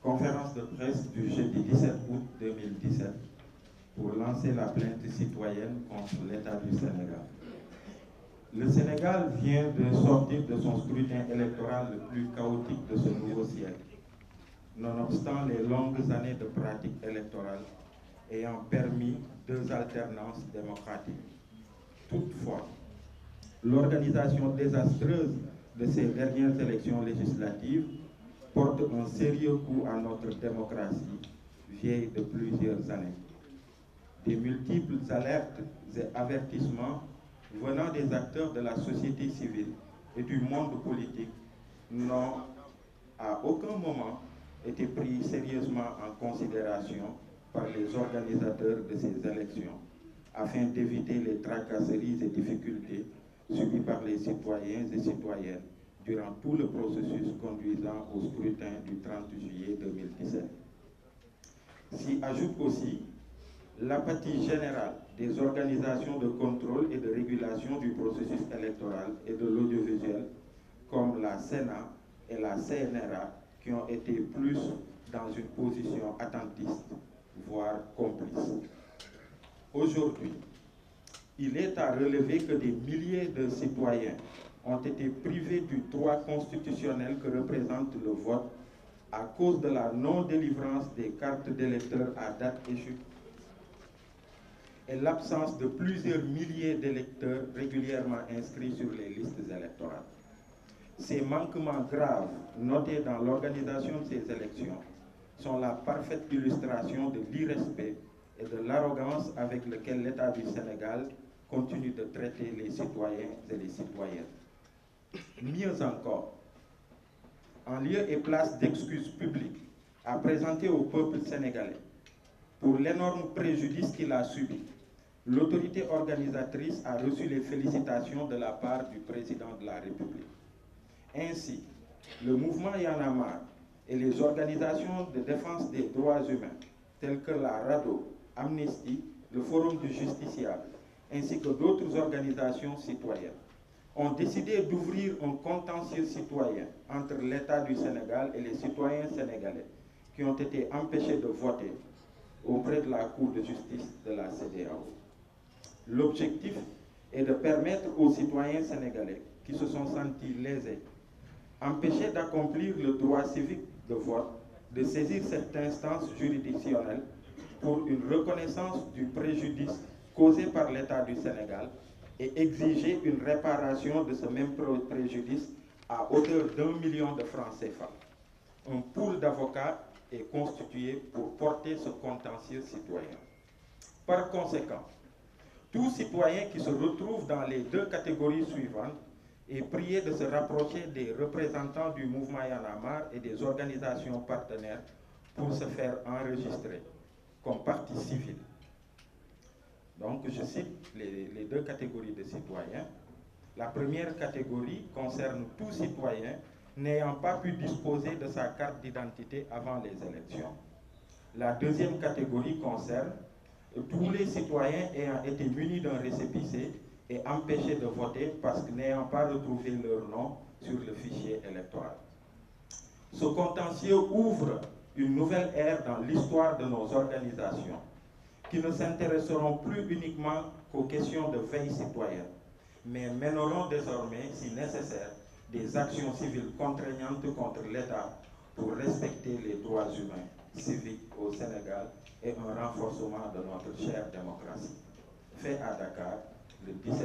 Conférence de presse du jeudi 17 août 2017 pour lancer la plainte citoyenne contre l'État du Sénégal. Le Sénégal vient de sortir de son scrutin électoral le plus chaotique de ce nouveau siècle, nonobstant les longues années de pratique électorale ayant permis deux alternances démocratiques. Toutefois, l'organisation désastreuse de ces dernières élections législatives porte un sérieux coup à notre démocratie, vieille de plusieurs années. Des multiples alertes et avertissements venant des acteurs de la société civile et du monde politique n'ont à aucun moment été pris sérieusement en considération par les organisateurs de ces élections, afin d'éviter les tracasseries et difficultés subies par les citoyens et citoyennes durant tout le processus conduisant au scrutin du 30 juillet 2017. S'y ajoute aussi l'apathie générale des organisations de contrôle et de régulation du processus électoral et de l'audiovisuel, comme la Sénat et la CNRA, qui ont été plus dans une position attentiste, voire complice. Aujourd'hui, il est à relever que des milliers de citoyens ont été privés du droit constitutionnel que représente le vote à cause de la non-délivrance des cartes d'électeurs à date échue et l'absence de plusieurs milliers d'électeurs régulièrement inscrits sur les listes électorales. Ces manquements graves notés dans l'organisation de ces élections sont la parfaite illustration de l'irrespect et de l'arrogance avec lequel l'État du Sénégal continue de traiter les citoyens et les citoyennes. Mieux encore, en lieu et place d'excuses publiques à présenter au peuple sénégalais pour l'énorme préjudice qu'il a subi, l'autorité organisatrice a reçu les félicitations de la part du président de la République. Ainsi, le mouvement Y en a marre et les organisations de défense des droits humains, telles que la RADDHO, Amnesty, le Forum du Justiciable, ainsi que d'autres organisations citoyennes, ont décidé d'ouvrir un contentieux citoyen entre l'État du Sénégal et les citoyens sénégalais qui ont été empêchés de voter auprès de la Cour de justice de la CEDEAO. L'objectif est de permettre aux citoyens sénégalais qui se sont sentis lésés, empêchés d'accomplir le droit civique de vote, de saisir cette instance juridictionnelle pour une reconnaissance du préjudice causé par l'État du Sénégal et exiger une réparation de ce même préjudice à hauteur d'1 million de francs CFA. Un pool d'avocats est constitué pour porter ce contentieux citoyen. Par conséquent, tout citoyen qui se retrouve dans les deux catégories suivantes est prié de se rapprocher des représentants du mouvement Y en a marre et des organisations partenaires pour se faire enregistrer comme partie civile. Donc, je cite les deux catégories de citoyens. La première catégorie concerne tout citoyen n'ayant pas pu disposer de sa carte d'identité avant les élections. La deuxième catégorie concerne tous les citoyens ayant été munis d'un récépissé et empêchés de voter parce que n'ayant pas retrouvé leur nom sur le fichier électoral. Ce contentieux ouvre une nouvelle ère dans l'histoire de nos organisations, qui ne s'intéresseront plus uniquement qu'aux questions de veille citoyenne, mais mèneront désormais, si nécessaire, des actions civiles contraignantes contre l'État pour respecter les droits humains civiques au Sénégal et un renforcement de notre chère démocratie. Fait à Dakar, le 17